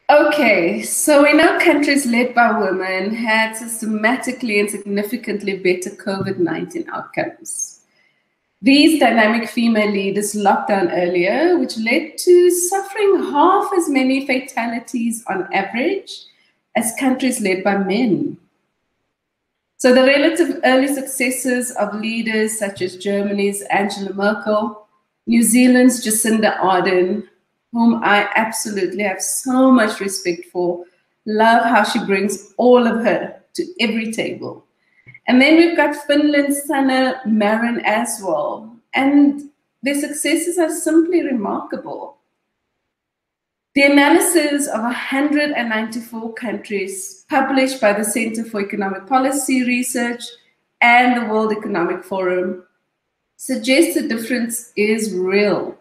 Okay, so we know countries led by women had systematically and significantly better COVID-19 outcomes. These dynamic female leaders locked down earlier, which led to suffering half as many fatalities on average as countries led by men. So the relative early successes of leaders such as Germany's Angela Merkel, New Zealand's Jacinda Ardern, whom I absolutely have so much respect for, love how she brings all of her to every table. And then we've got Finland's Sanna Marin as well. And their successes are simply remarkable. The analysis of 194 countries published by the Center for Economic Policy Research and the World Economic Forum suggests the difference is real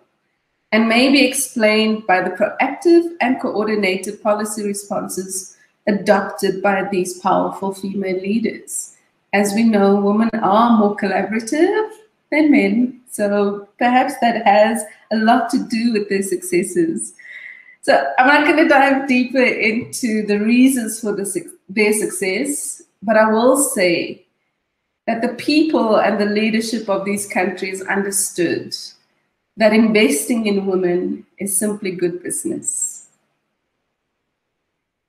and may be explained by the proactive and coordinated policy responses adopted by these powerful female leaders. As we know, women are more collaborative than men, so perhaps that has a lot to do with their successes. So I'm not going to dive deeper into the reasons for their success, but I will say that the people and the leadership of these countries understood that investing in women is simply good business.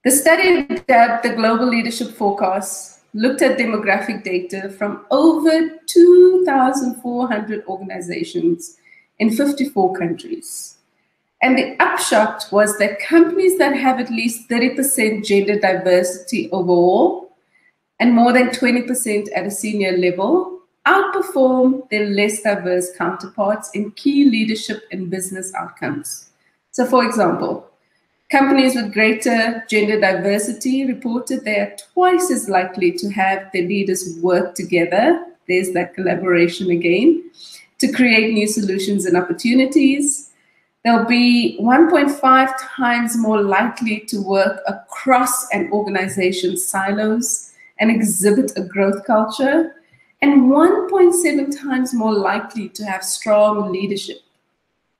The study dubbed the Global Leadership Forecast looked at demographic data from over 2,400 organizations in 54 countries. And the upshot was that companies that have at least 30% gender diversity overall and more than 20% at a senior level outperform their less diverse counterparts in key leadership and business outcomes. So for example, companies with greater gender diversity reported they are twice as likely to have their leaders work together, there's that collaboration again, to create new solutions and opportunities. They'll be 1.5 times more likely to work across an organization's silos and exhibit a growth culture, and 1.7 times more likely to have strong leadership.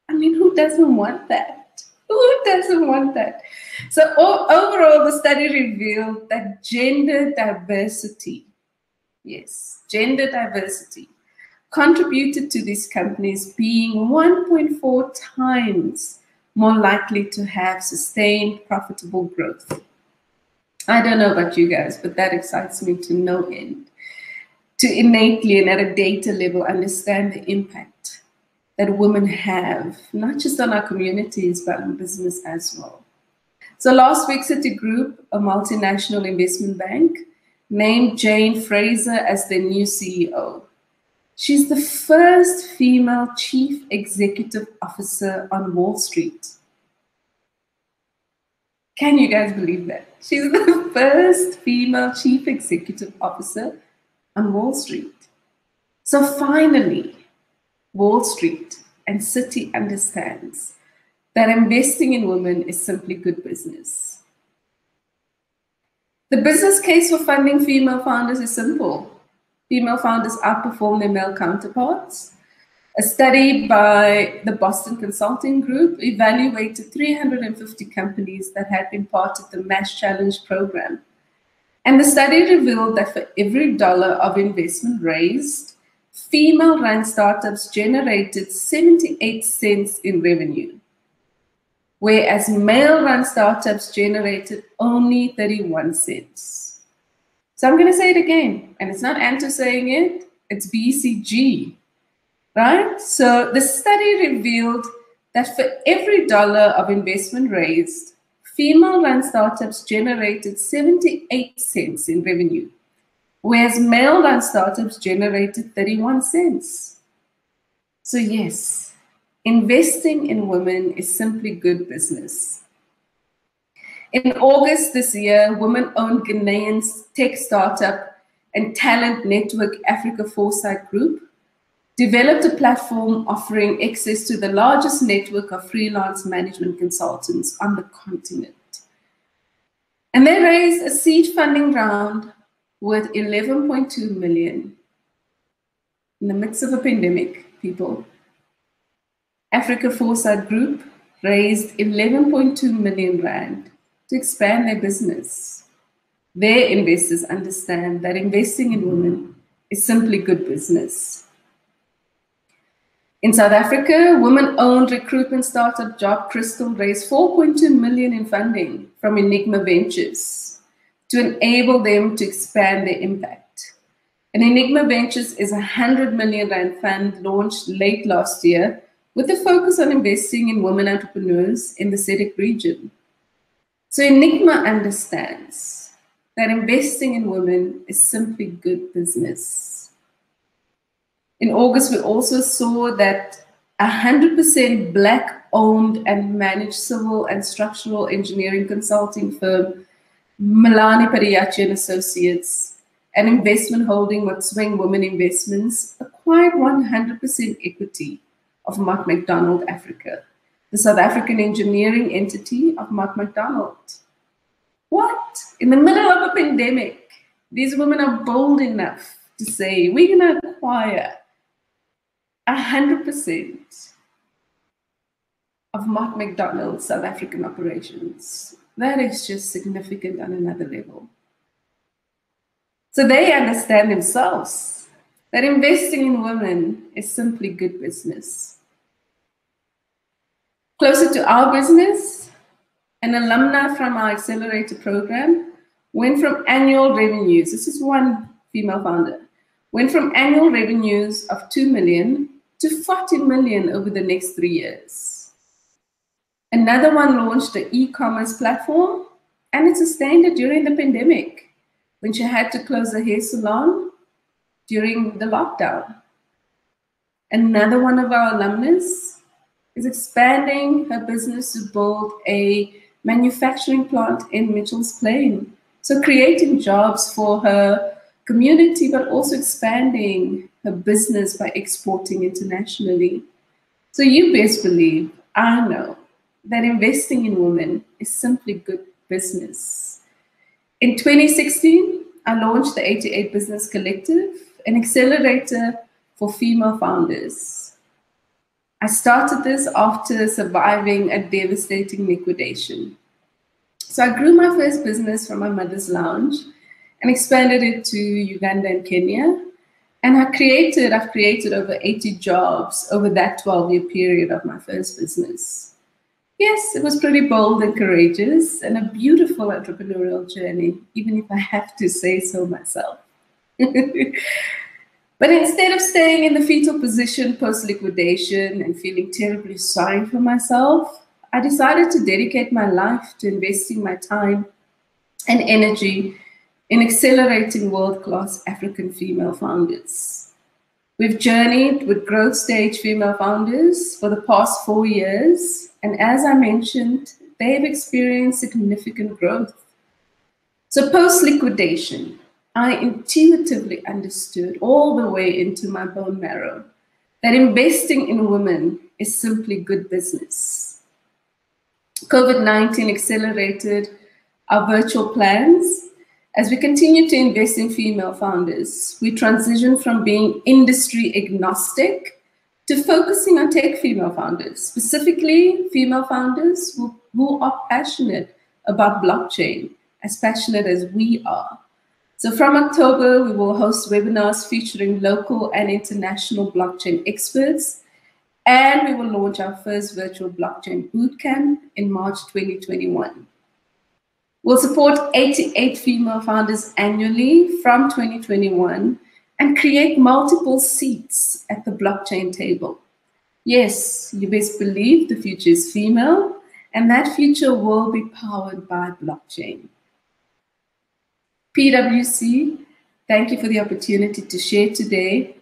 I mean, who doesn't want that? Who doesn't want that? So overall, the study revealed that gender diversity, yes, gender diversity, contributed to these companies being 1.4 times more likely to have sustained profitable growth. I don't know about you guys, but that excites me to no end. To innately and at a data level understand the impact that women have, not just on our communities, but on business as well. So last week, Citigroup, a multinational investment bank, named Jane Fraser as their new CEO. She's the first female chief executive officer on Wall Street. Can you guys believe that? She's the first female chief executive officer on Wall Street. So finally, Wall Street and Citi understands that investing in women is simply good business. The business case for funding female founders is simple. Female founders outperform their male counterparts. A study by the Boston Consulting Group evaluated 350 companies that had been part of the Mass Challenge program. And the study revealed that for every dollar of investment raised, female-run startups generated 78 cents in revenue, whereas male-run startups generated only 31 cents. So I'm going to say it again, and it's not Anto saying it, it's BCG, right? So the study revealed that for every dollar of investment raised, female-run startups generated 78 cents in revenue, whereas male-run startups generated 31 cents. So yes, investing in women is simply good business. In August this year, women-owned Ghanaian tech startup and talent network Africa Foresight Group developed a platform offering access to the largest network of freelance management consultants on the continent. And they raised a seed funding round worth 11.2 million in the midst of a pandemic, people. Africa Foresight Group raised 11.2 million rand to expand their business. Their investors understand that investing in women is simply good business. In South Africa, women-owned recruitment startup Job Crystal raised 4.2 million in funding from Enigma Ventures to enable them to expand their impact. And Enigma Ventures is a 100 million rand fund launched late last year with a focus on investing in women entrepreneurs in the SADC region. So Enigma understands that investing in women is simply good business. In August, we also saw that 100% Black-owned and managed civil and structural engineering consulting firm, Milani Pariachi and Associates, an investment holding Swing Women Investments, acquired 100% equity of Mark McDonald Africa, the South African engineering entity of Mark McDonald. What? In the middle of a pandemic, these women are bold enough to say, we're going to acquire 100% of Mark McDonald's South African operations. That is just significant on another level. So they understand themselves that investing in women is simply good business. Closer to our business, an alumna from our Accelerator program went from annual revenues, this is one female founder, went from annual revenues of 2 million to 40 million over the next 3 years. Another one launched an e-commerce platform, and it sustained it during the pandemic when she had to close a hair salon during the lockdown. Another one of our alumnus is expanding her business to build a manufacturing plant in Mitchell's Plain. So creating jobs for her community, but also expanding her business by exporting internationally. So you best believe, I know, that investing in women is simply good business. In 2016, I launched the 88 Business Collective, an accelerator for female founders. I started this after surviving a devastating liquidation. So I grew my first business from my mother's lounge and expanded it to Uganda and Kenya. And I've created over 80 jobs over that 12-year period of my first business. Yes, it was pretty bold and courageous and a beautiful entrepreneurial journey, even if I have to say so myself. But instead of staying in the fetal position post-liquidation and feeling terribly sorry for myself, I decided to dedicate my life to investing my time and energy in accelerating world-class African female founders. We've journeyed with growth stage female founders for the past 4 years, and as I mentioned, they've experienced significant growth. So post-liquidation, I intuitively understood all the way into my bone marrow that investing in women is simply good business. COVID-19 accelerated our virtual plans. As we continue to invest in female founders, we transition from being industry agnostic to focusing on tech female founders, specifically female founders who are passionate about blockchain, as passionate as we are. So from October, we will host webinars featuring local and international blockchain experts, and we will launch our first virtual blockchain bootcamp in March 2021. We'll support 88 female founders annually from 2021 and create multiple seats at the blockchain table. Yes, you best believe the future is female, and that future will be powered by blockchain. PwC, thank you for the opportunity to share today,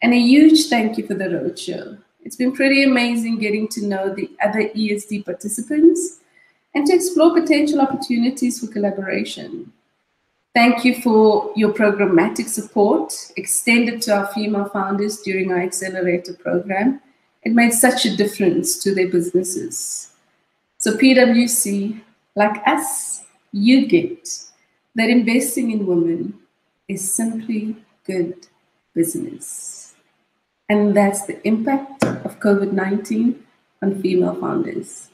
and a huge thank you for the roadshow. It's been pretty amazing getting to know the other ESD participants and to explore potential opportunities for collaboration. Thank you for your programmatic support extended to our female founders during our Accelerator program. It made such a difference to their businesses. So PwC, like us, you get that investing in women is simply good business. And that's the impact of COVID-19 on female founders.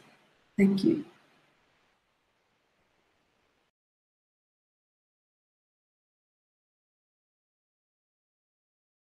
Thank you.